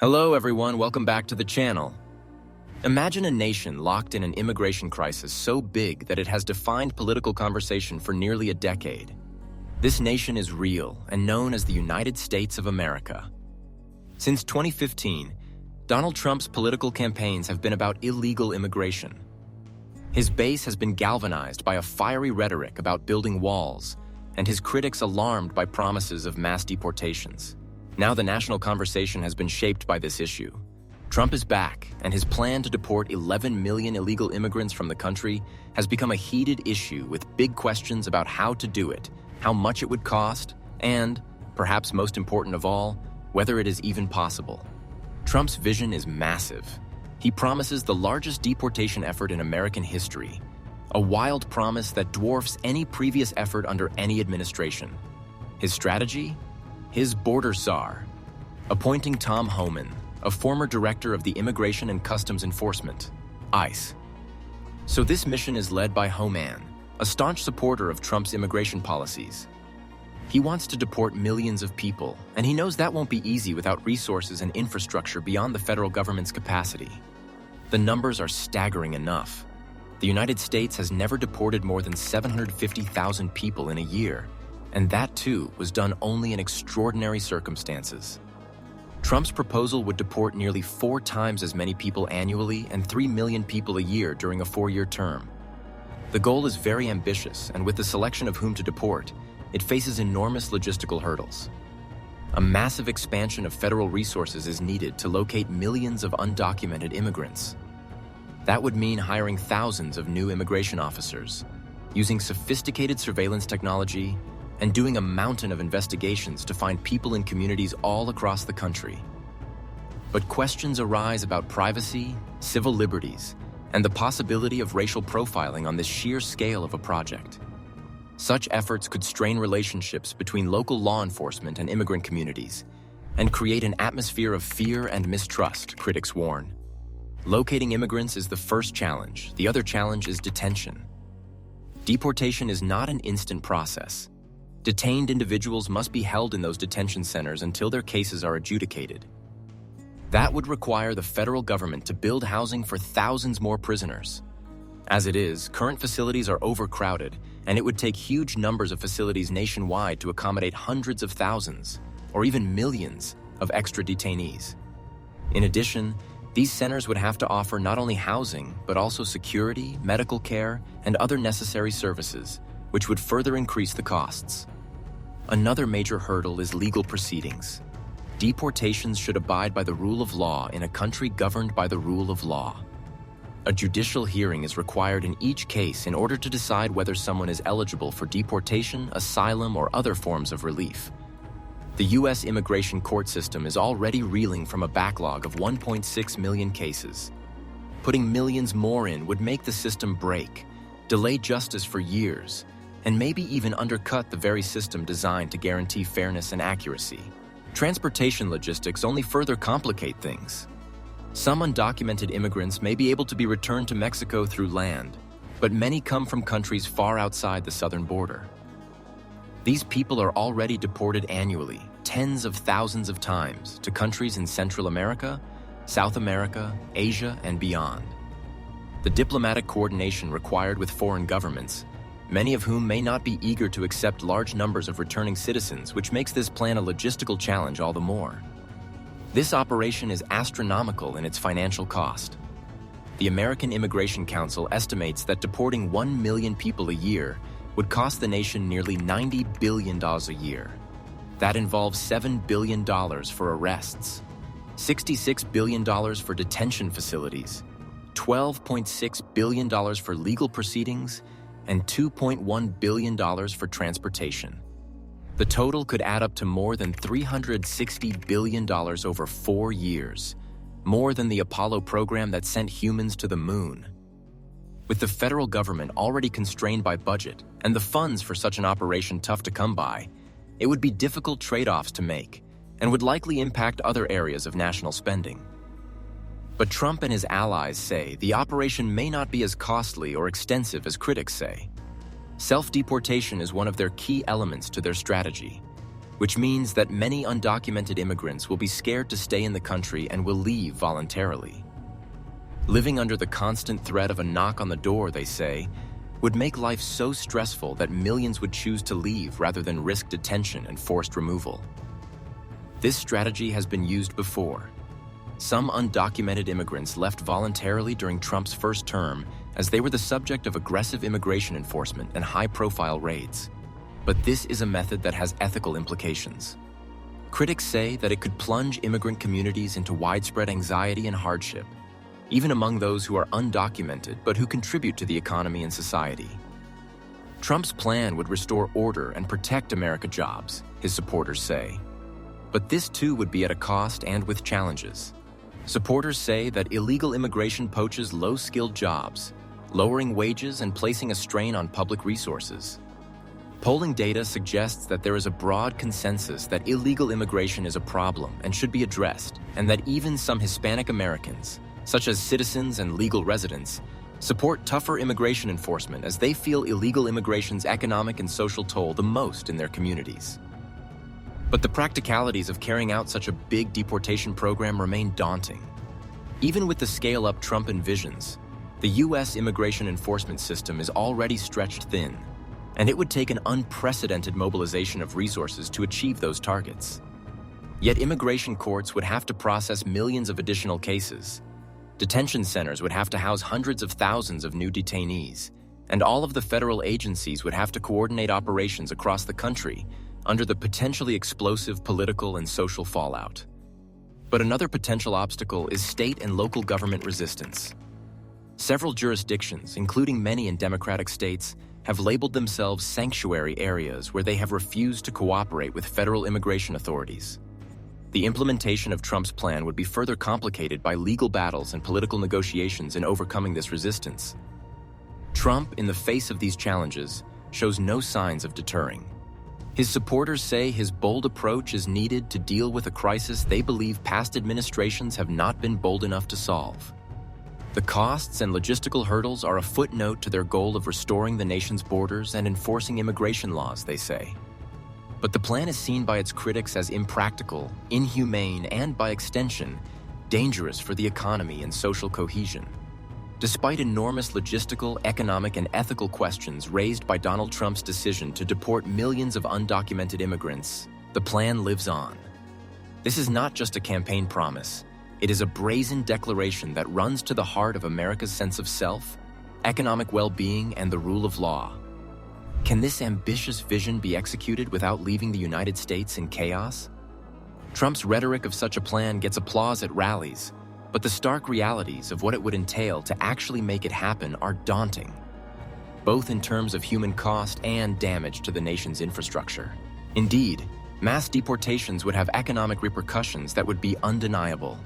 Hello everyone, welcome back to the channel. Imagine a nation locked in an immigration crisis so big that it has defined political conversation for nearly a decade. This nation is real and known as the United States of America. Since 2015, Donald Trump's political campaigns have been about illegal immigration. His base has been galvanized by a fiery rhetoric about building walls, and his critics alarmed by promises of mass deportations. Now the national conversation has been shaped by this issue. Trump is back, and his plan to deport 11 million illegal immigrants from the country has become a heated issue with big questions about how to do it, how much it would cost, and, perhaps most important of all, whether it is even possible. Trump's vision is massive. He promises the largest deportation effort in American history, a wild promise that dwarfs any previous effort under any administration. His strategy? His border czar, appointing Tom Homan, a former director of the Immigration and Customs Enforcement, ICE. So this mission is led by Homan, a staunch supporter of Trump's immigration policies. He wants to deport millions of people, and he knows that won't be easy without resources and infrastructure beyond the federal government's capacity. The numbers are staggering enough. The United States has never deported more than 750,000 people in a year, and that too was done only in extraordinary circumstances. Trump's proposal would deport nearly 4 times as many people annually and 3 million people a year during a 4-year term. The goal is very ambitious, and with the selection of whom to deport, it faces enormous logistical hurdles. A massive expansion of federal resources is needed to locate millions of undocumented immigrants. That would mean hiring thousands of new immigration officers, using sophisticated surveillance technology, and doing a mountain of investigations to find people in communities all across the country. But questions arise about privacy, civil liberties, and the possibility of racial profiling on this sheer scale of a project. Such efforts could strain relationships between local law enforcement and immigrant communities, and create an atmosphere of fear and mistrust, critics warn. Locating immigrants is the first challenge. The other challenge is detention. Deportation is not an instant process. Detained individuals must be held in those detention centers until their cases are adjudicated. That would require the federal government to build housing for thousands more prisoners. As it is, current facilities are overcrowded, and it would take huge numbers of facilities nationwide to accommodate hundreds of thousands, or even millions, of extra detainees. In addition, these centers would have to offer not only housing, but also security, medical care, and other necessary services, which would further increase the costs. Another major hurdle is legal proceedings. Deportations should abide by the rule of law in a country governed by the rule of law. A judicial hearing is required in each case in order to decide whether someone is eligible for deportation, asylum, or other forms of relief. The U.S. immigration court system is already reeling from a backlog of 1.6 million cases. Putting millions more in would make the system break, delay justice for years, and maybe even undercut the very system designed to guarantee fairness and accuracy. Transportation logistics only further complicate things. Some undocumented immigrants may be able to be returned to Mexico through land, but many come from countries far outside the southern border. These people are already deported annually, tens of thousands of times, to countries in Central America, South America, Asia, and beyond. The diplomatic coordination required with foreign governments, many of whom may not be eager to accept large numbers of returning citizens, which makes this plan a logistical challenge all the more. This operation is astronomical in its financial cost. The American Immigration Council estimates that deporting 1 million people a year would cost the nation nearly $90 billion a year. That involves $7 billion for arrests, $66 billion for detention facilities, $12.6 billion for legal proceedings, and $2.1 billion for transportation. The total could add up to more than $360 billion over 4 years, more than the Apollo program that sent humans to the moon. With the federal government already constrained by budget and the funds for such an operation tough to come by, it would be difficult trade-offs to make and would likely impact other areas of national spending. But Trump and his allies say the operation may not be as costly or extensive as critics say. Self-deportation is one of their key elements to their strategy. which means that many undocumented immigrants will be scared to stay in the country and will leave voluntarily. Living under the constant threat of a knock on the door, they say, would make life so stressful that millions would choose to leave rather than risk detention and forced removal. This strategy has been used before. Some undocumented immigrants left voluntarily during Trump's first term as they were the subject of aggressive immigration enforcement and high-profile raids. But this is a method that has ethical implications. Critics say that it could plunge immigrant communities into widespread anxiety and hardship, even among those who are undocumented but who contribute to the economy and society. Trump's plan would restore order and protect American jobs, his supporters say. But this too would be at a cost and with challenges. Supporters say that illegal immigration poaches low-skilled jobs, lowering wages and placing a strain on public resources. Polling data suggests that there is a broad consensus that illegal immigration is a problem and should be addressed, and that even some Hispanic Americans, such as citizens and legal residents, support tougher immigration enforcement as they feel illegal immigration's economic and social toll the most in their communities. But the practicalities of carrying out such a big deportation program remain daunting. Even with the scale-up Trump envisions, the U.S. immigration enforcement system is already stretched thin, and it would take an unprecedented mobilization of resources to achieve those targets. Yet immigration courts would have to process millions of additional cases. Detention centers would have to house hundreds of thousands of new detainees, and all of the federal agencies would have to coordinate operations across the country under the potentially explosive political and social fallout. But another potential obstacle is state and local government resistance. Several jurisdictions, including many in Democratic states, have labeled themselves sanctuary areas where they have refused to cooperate with federal immigration authorities. The implementation of Trump's plan would be further complicated by legal battles and political negotiations in overcoming this resistance. Trump, in the face of these challenges, shows no signs of deterring. His supporters say his bold approach is needed to deal with a crisis they believe past administrations have not been bold enough to solve. The costs and logistical hurdles are a footnote to their goal of restoring the nation's borders and enforcing immigration laws, they say. But the plan is seen by its critics as impractical, inhumane, and by extension, dangerous for the economy and social cohesion. Despite enormous logistical, economic, and ethical questions raised by Donald Trump's decision to deport millions of undocumented immigrants, the plan lives on. This is not just a campaign promise. It is a brazen declaration that runs to the heart of America's sense of self, economic well-being, and the rule of law. Can this ambitious vision be executed without leaving the United States in chaos? Trump's rhetoric of such a plan gets applause at rallies, but the stark realities of what it would entail to actually make it happen are daunting, both in terms of human cost and damage to the nation's infrastructure. Indeed, mass deportations would have economic repercussions that would be undeniable.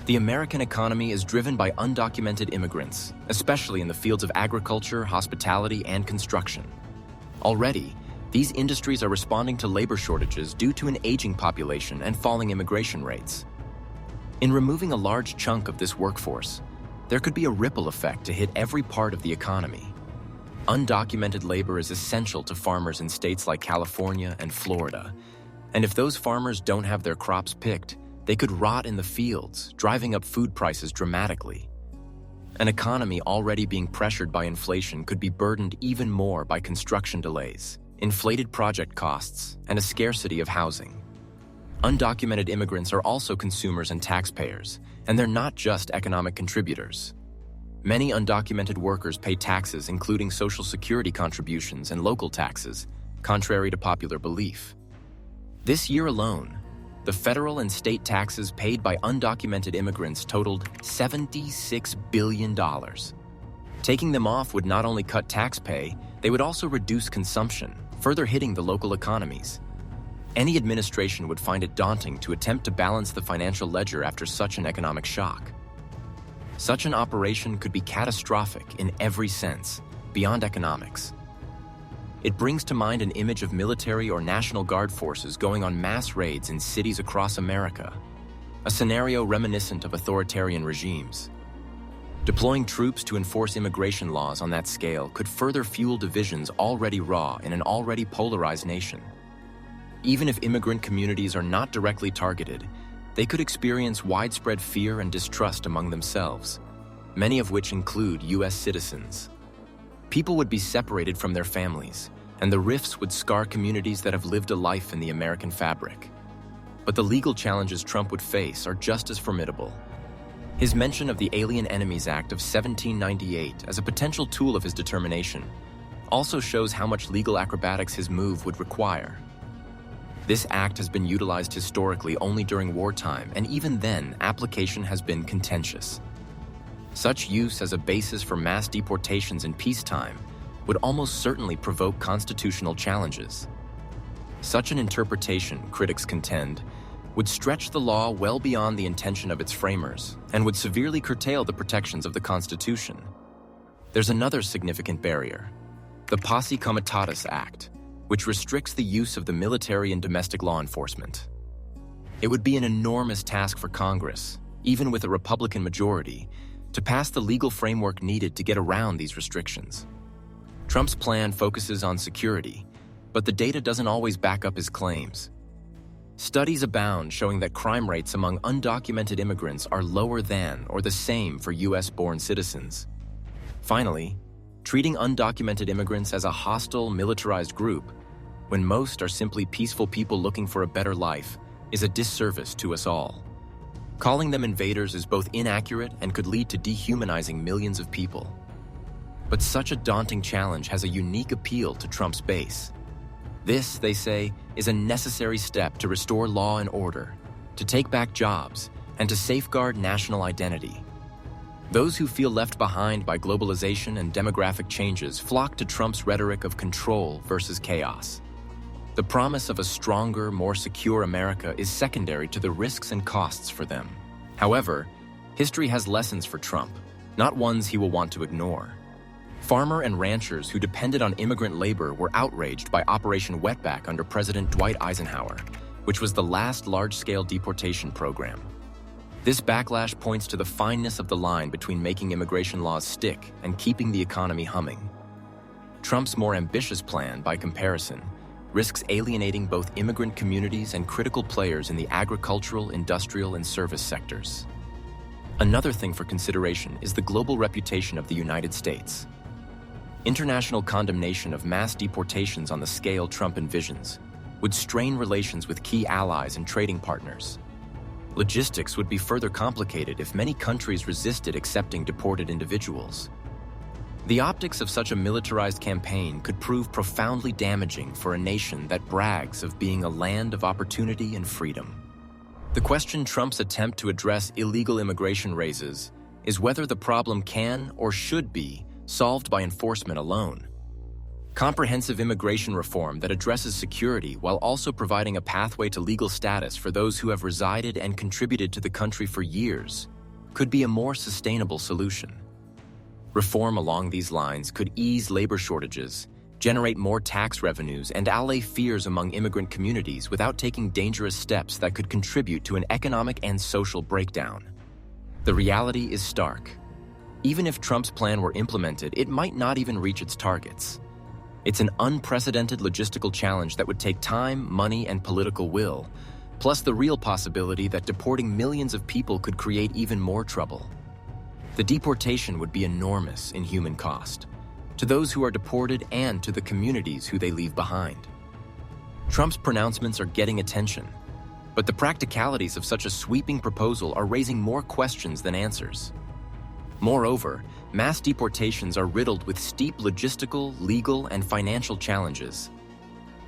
The American economy is driven by undocumented immigrants, especially in the fields of agriculture, hospitality, and construction. Already, these industries are responding to labor shortages due to an aging population and falling immigration rates. In removing a large chunk of this workforce, there could be a ripple effect to hit every part of the economy. Undocumented labor is essential to farmers in states like California and Florida, and if those farmers don't have their crops picked, they could rot in the fields, driving up food prices dramatically. An economy already being pressured by inflation could be burdened even more by construction delays, inflated project costs, and a scarcity of housing. Undocumented immigrants are also consumers and taxpayers, and they're not just economic contributors. Many undocumented workers pay taxes, including Social Security contributions and local taxes, contrary to popular belief. This year alone, the federal and state taxes paid by undocumented immigrants totaled $76 billion. Taking them off would not only cut tax pay, they would also reduce consumption, further hitting the local economies. Any administration would find it daunting to attempt to balance the financial ledger after such an economic shock. Such an operation could be catastrophic in every sense, beyond economics. It brings to mind an image of military or National Guard forces going on mass raids in cities across America, a scenario reminiscent of authoritarian regimes. Deploying troops to enforce immigration laws on that scale could further fuel divisions already raw in an already polarized nation. Even if immigrant communities are not directly targeted, they could experience widespread fear and distrust among themselves, many of which include U.S. citizens. People would be separated from their families, and the rifts would scar communities that have lived a life in the American fabric. But the legal challenges Trump would face are just as formidable. His mention of the Alien Enemies Act of 1798 as a potential tool of his determination also shows how much legal acrobatics his move would require. This act has been utilized historically only during wartime, and even then, application has been contentious. Such use as a basis for mass deportations in peacetime would almost certainly provoke constitutional challenges. Such an interpretation, critics contend, would stretch the law well beyond the intention of its framers and would severely curtail the protections of the Constitution. There's another significant barrier, the Posse Comitatus Act, which restricts the use of the military in domestic law enforcement. It would be an enormous task for Congress, even with a Republican majority, to pass the legal framework needed to get around these restrictions. Trump's plan focuses on security, but the data doesn't always back up his claims. Studies abound showing that crime rates among undocumented immigrants are lower than or the same for U.S.-born citizens. Finally, treating undocumented immigrants as a hostile, militarized group, when most are simply peaceful people looking for a better life, is a disservice to us all. Calling them invaders is both inaccurate and could lead to dehumanizing millions of people. But such a daunting challenge has a unique appeal to Trump's base. This, they say, is a necessary step to restore law and order, to take back jobs, and to safeguard national identity. Those who feel left behind by globalization and demographic changes flock to Trump's rhetoric of control versus chaos. The promise of a stronger, more secure America is secondary to the risks and costs for them. However, history has lessons for Trump, not ones he will want to ignore. Farmer and ranchers who depended on immigrant labor were outraged by Operation Wetback under President Dwight Eisenhower, which was the last large-scale deportation program. This backlash points to the fineness of the line between making immigration laws stick and keeping the economy humming. Trump's more ambitious plan, by comparison, risks alienating both immigrant communities and critical players in the agricultural, industrial, and service sectors. Another thing for consideration is the global reputation of the United States. International condemnation of mass deportations on the scale Trump envisions would strain relations with key allies and trading partners. Logistics would be further complicated if many countries resisted accepting deported individuals. The optics of such a militarized campaign could prove profoundly damaging for a nation that brags of being a land of opportunity and freedom. The question Trump's attempt to address illegal immigration raises is whether the problem can or should be solved by enforcement alone. Comprehensive immigration reform that addresses security while also providing a pathway to legal status for those who have resided and contributed to the country for years could be a more sustainable solution. Reform along these lines could ease labor shortages, generate more tax revenues, and allay fears among immigrant communities without taking dangerous steps that could contribute to an economic and social breakdown. The reality is stark. Even if Trump's plan were implemented, it might not even reach its targets. It's an unprecedented logistical challenge that would take time, money, and political will, plus the real possibility that deporting millions of people could create even more trouble. The deportation would be enormous in human cost, to those who are deported and to the communities who they leave behind. Trump's pronouncements are getting attention, but the practicalities of such a sweeping proposal are raising more questions than answers. Moreover, mass deportations are riddled with steep logistical, legal, and financial challenges.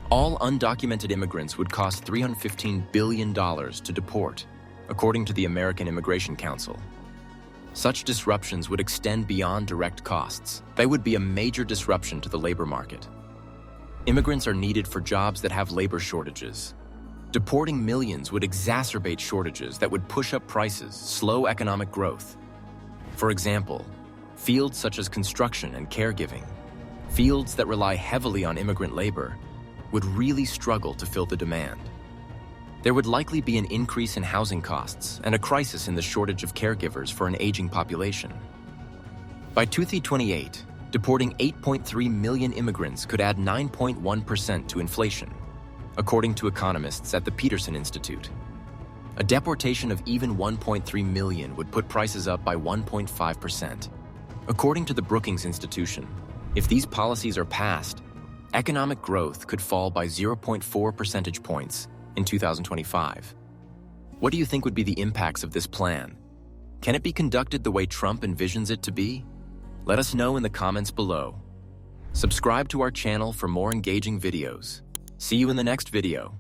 All undocumented immigrants would cost $315 billion to deport, according to the American Immigration Council. Such disruptions would extend beyond direct costs. They would be a major disruption to the labor market. Immigrants are needed for jobs that have labor shortages. Deporting millions would exacerbate shortages that would push up prices, slow economic growth. For example, fields such as construction and caregiving, fields that rely heavily on immigrant labor, would really struggle to fill the demand. There would likely be an increase in housing costs and a crisis in the shortage of caregivers for an aging population. By 2028, deporting 8.3 million immigrants could add 9.1% to inflation, according to economists at the Peterson Institute. A deportation of even 1.3 million would put prices up by 1.5%. According to the Brookings Institution, if these policies are passed, economic growth could fall by 0.4 percentage points in 2025. What do you think would be the impacts of this plan? Can it be conducted the way Trump envisions it to be? Let us know in the comments below. Subscribe to our channel for more engaging videos. See you in the next video.